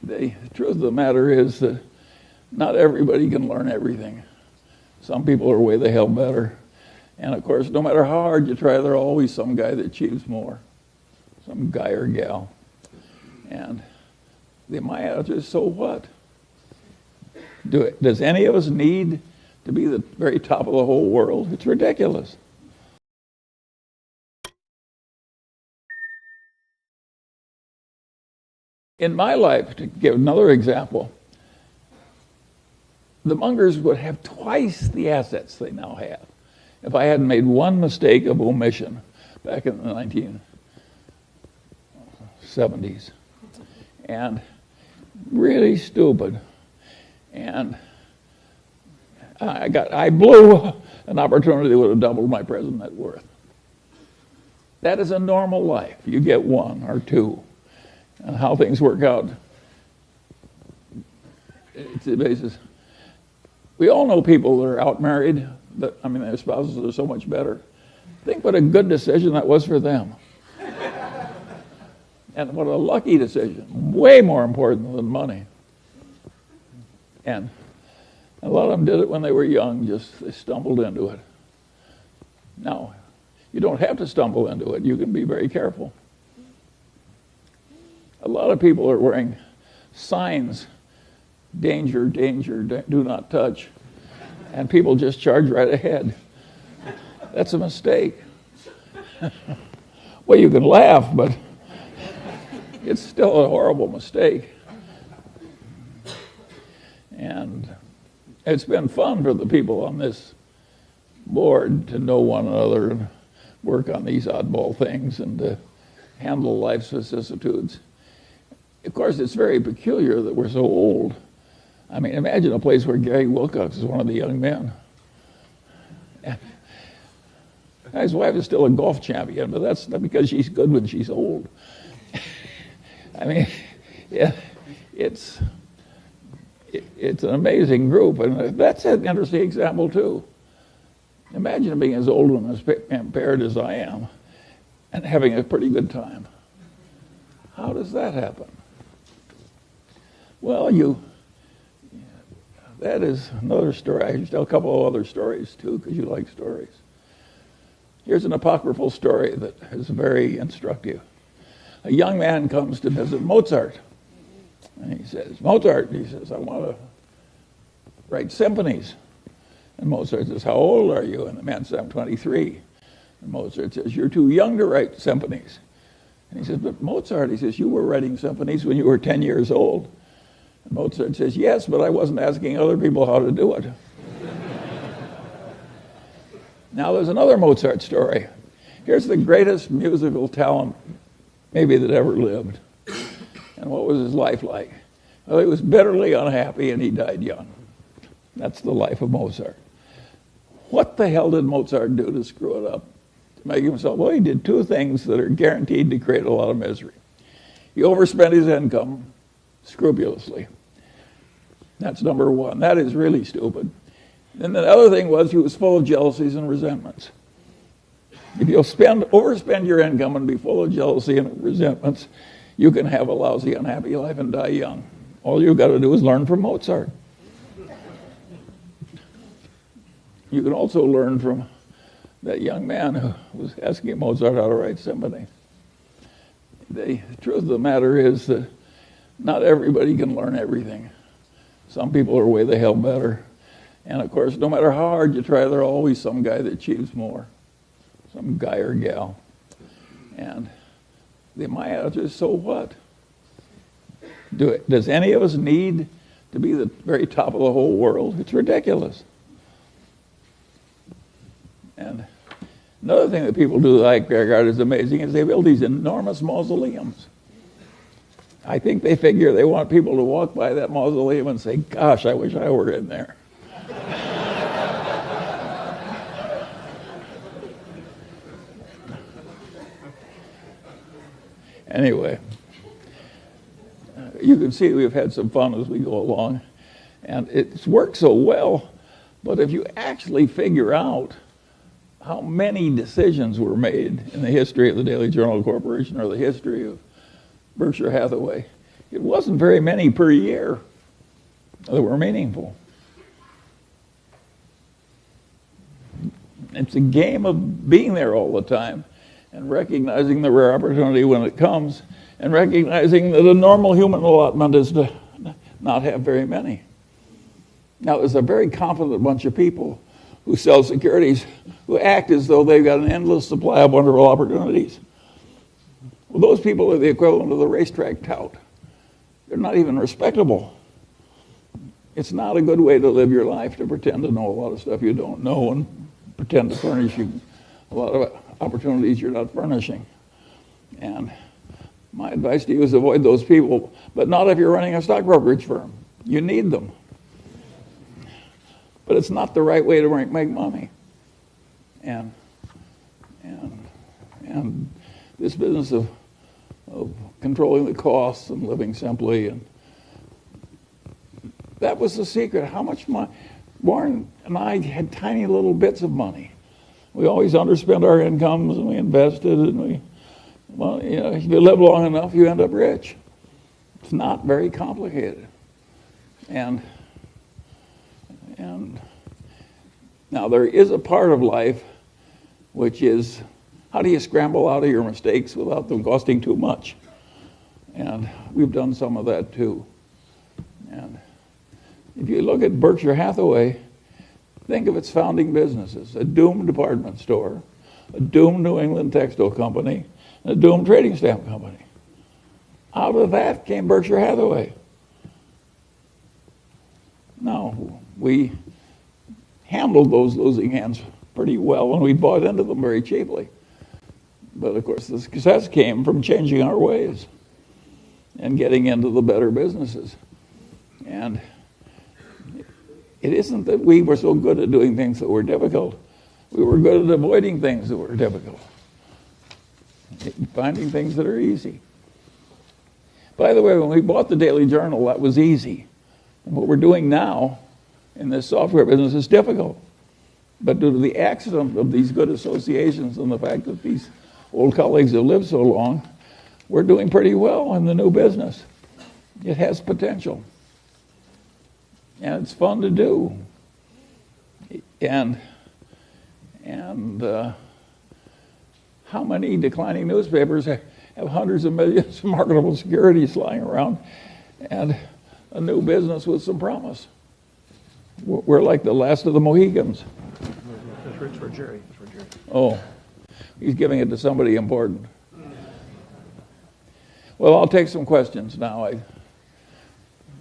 The truth of the matter is that not everybody can learn everything. Some people are way the hell better. And of course, no matter how hard you try, there's always some guy that achieves more, some guy or gal. And my answer is, so what? Does any of us need to be the very top of the whole world? It's ridiculous. In my life, to give another example, the Mungers would have twice the assets they now have if I hadn't made one mistake of omission back in the 1970s. And really stupid. And I blew an opportunity that would have doubled my present net worth. That is a normal life. You get one or two. And how things work out, it's the basis. We all know people that are out married, their spouses are so much better. Think what a good decision that was for them. And what a lucky decision, way more important than money. And a lot of them did it when they were young, they stumbled into it. Now, you don't have to stumble into it. You can be very careful. A lot of people are wearing signs, danger, danger, do not touch, and people just charge right ahead. That's a mistake. Well, you can laugh, but it's still a horrible mistake. And it's been fun for the people on this board to know one another and work on these oddball things and to handle life's vicissitudes. Of course, it's very peculiar that we're so old. Imagine a place where Gary Wilcox is one of the young men. And his wife is still a golf champion, but that's not because she's good when she's old. It's an amazing group, and that's an interesting example too. Imagine being as old and as impaired as I am and having a pretty good time. How does that happen? Well, that is another story. I can tell a couple of other stories too, because you like stories. Here's an apocryphal story that is very instructive. A young man comes to visit Mozart. And he says, Mozart, I want to write symphonies. And Mozart says, how old are you? And the man says, I'm 23. And Mozart says, you're too young to write symphonies. And he says, but Mozart, he says, you were writing symphonies when you were 10 years old. And Mozart says, yes, but I wasn't asking other people how to do it. Now there's another Mozart story. Here's the greatest musical talent maybe that ever lived. And what was his life like? Well, he was bitterly unhappy and he died young. That's the life of Mozart. What the hell did Mozart do to screw it up? To make himself, well, he did two things that are guaranteed to create a lot of misery. He overspent his income scrupulously. That's number one. That is really stupid. And the other thing was he was full of jealousies and resentments. If you'll overspend your income and be full of jealousy and resentments, you can have a lousy, unhappy life and die young. All you've got to do is learn from Mozart. You can also learn from that young man who was asking Mozart how to write symphony. The truth of the matter is that not everybody can learn everything. Some people are way the hell better. And of course, no matter how hard you try, there's always some guy that achieves more, some guy or gal. And my answer is, so what? Does any of us need to be the very top of the whole world? It's ridiculous. And another thing that people do that I regard as amazing is they build these enormous mausoleums. I think they figure they want people to walk by that mausoleum and say, gosh, I wish I were in there. Anyway, you can see we've had some fun as we go along, and it's worked so well, but if you actually figure out how many decisions were made in the history of the Daily Journal Corporation or the history of Berkshire Hathaway, it wasn't very many per year that were meaningful. It's a game of being there all the time and recognizing the rare opportunity when it comes and recognizing that a normal human allotment is to not have very many. Now, there's a very confident bunch of people who sell securities who act as though they've got an endless supply of wonderful opportunities. Well, those people are the equivalent of the racetrack tout. They're not even respectable. It's not a good way to live your life, to pretend to know a lot of stuff you don't know and pretend to furnish you a lot of opportunities you're not furnishing. And my advice to you is avoid those people, but not if you're running a stock brokerage firm. You need them. But it's not the right way to make money. And this business of controlling the costs and living simply, and that was the secret. How much money? Warren and I had tiny little bits of money. We always underspent our incomes, and we invested, and if you live long enough, you end up rich. It's not very complicated. And now there is a part of life which is, how do you scramble out of your mistakes without them costing too much? And we've done some of that too. And if you look at Berkshire Hathaway, think of its founding businesses: a doomed department store, a doomed New England textile company, and a doomed trading stamp company. Out of that came Berkshire Hathaway. Now, we handled those losing hands pretty well, and we bought into them very cheaply. But of course, the success came from changing our ways and getting into the better businesses. And it isn't that we were so good at doing things that were difficult. We were good at avoiding things that were difficult, finding things that are easy. By the way, when we bought the Daily Journal, that was easy. And what we're doing now in this software business is difficult. But due to the accident of these good associations and the fact that these old colleagues have lived so long, we're doing pretty well in the new business. It has potential. And it's fun to do. And how many declining newspapers have hundreds of millions of marketable securities lying around and a new business with some promise? We're like the last of the Mohegans. It's for Jerry. Oh, he's giving it to somebody important. Well, I'll take some questions now.